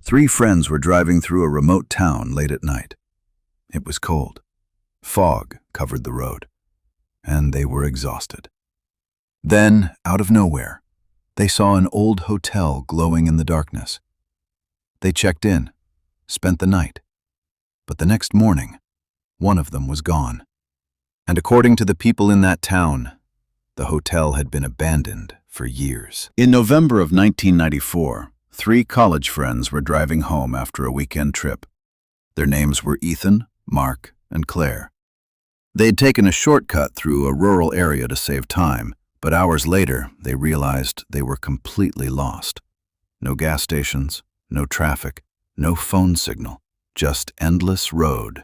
Three friends were driving through a remote town late at night. It was cold. Fog covered the road, and they were exhausted. Then, out of nowhere, they saw an old hotel glowing in the darkness. They checked in, spent the night, but the next morning, one of them was gone. And according to the people in that town, the hotel had been abandoned for years. In November of 1994, three college friends were driving home after a weekend trip. Their names were Ethan, Mark, and Claire. They had taken a shortcut through a rural area to save time, but hours later they realized they were completely lost. No gas stations, no traffic, no phone signal, just endless road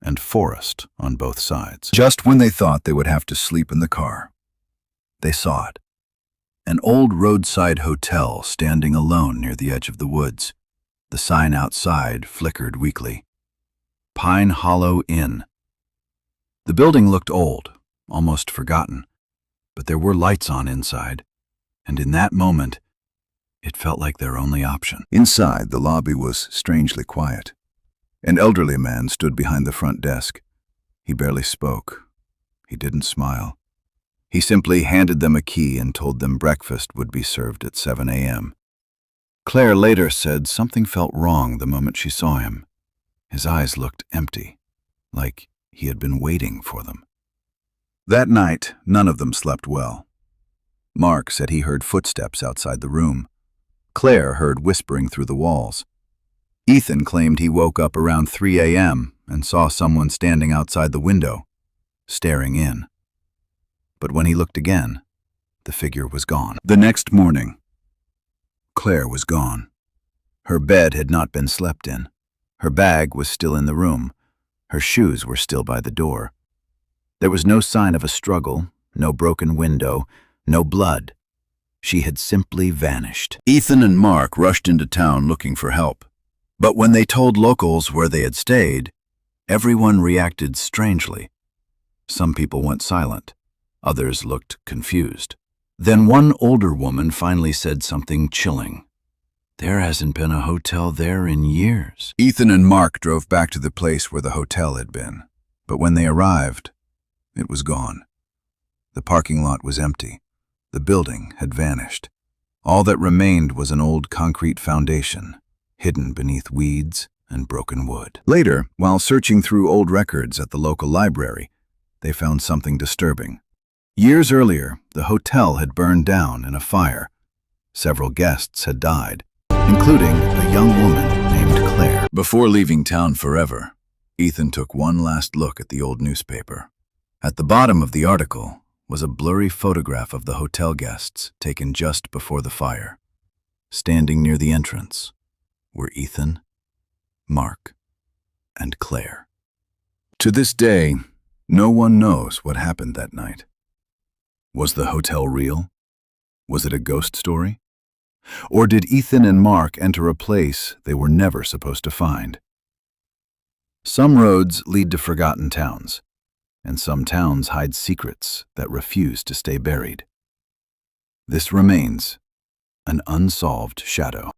and forest on both sides. Just when they thought they would have to sleep in the car, they saw it. An old roadside hotel standing alone near the edge of the woods. The sign outside flickered weakly. Pine Hollow Inn. The building looked old, almost forgotten, but there were lights on inside, and in that moment, it felt like their only option. Inside, the lobby was strangely quiet. An elderly man stood behind the front desk. He barely spoke. He didn't smile. He simply handed them a key and told them breakfast would be served at 7 a.m. Claire later said something felt wrong the moment she saw him. His eyes looked empty, like he had been waiting for them. That night, none of them slept well. Mark said he heard footsteps outside the room. Claire heard whispering through the walls. Ethan claimed he woke up around 3 a.m. and saw someone standing outside the window, staring in. But when he looked again, the figure was gone. The next morning, Claire was gone. Her bed had not been slept in. Her bag was still in the room. Her shoes were still by the door. There was no sign of a struggle, no broken window, no blood. She had simply vanished. Ethan and Mark rushed into town looking for help. But when they told locals where they had stayed, everyone reacted strangely. Some people went silent. Others looked confused. Then one older woman finally said something chilling. "There hasn't been a hotel there in years." Ethan and Mark drove back to the place where the hotel had been. But when they arrived, it was gone. The parking lot was empty. The building had vanished. All that remained was an old concrete foundation, hidden beneath weeds and broken wood. Later, while searching through old records at the local library, they found something disturbing. Years earlier, the hotel had burned down in a fire. Several guests had died, including a young woman named Claire. Before leaving town forever, Ethan took one last look at the old newspaper. At the bottom of the article was a blurry photograph of the hotel guests taken just before the fire. Standing near the entrance were Ethan, Mark, and Claire. To this day, no one knows what happened that night. Was the hotel real? Was it a ghost story? Or did Ethan and Mark enter a place they were never supposed to find? Some roads lead to forgotten towns, and some towns hide secrets that refuse to stay buried. This remains an unsolved shadow.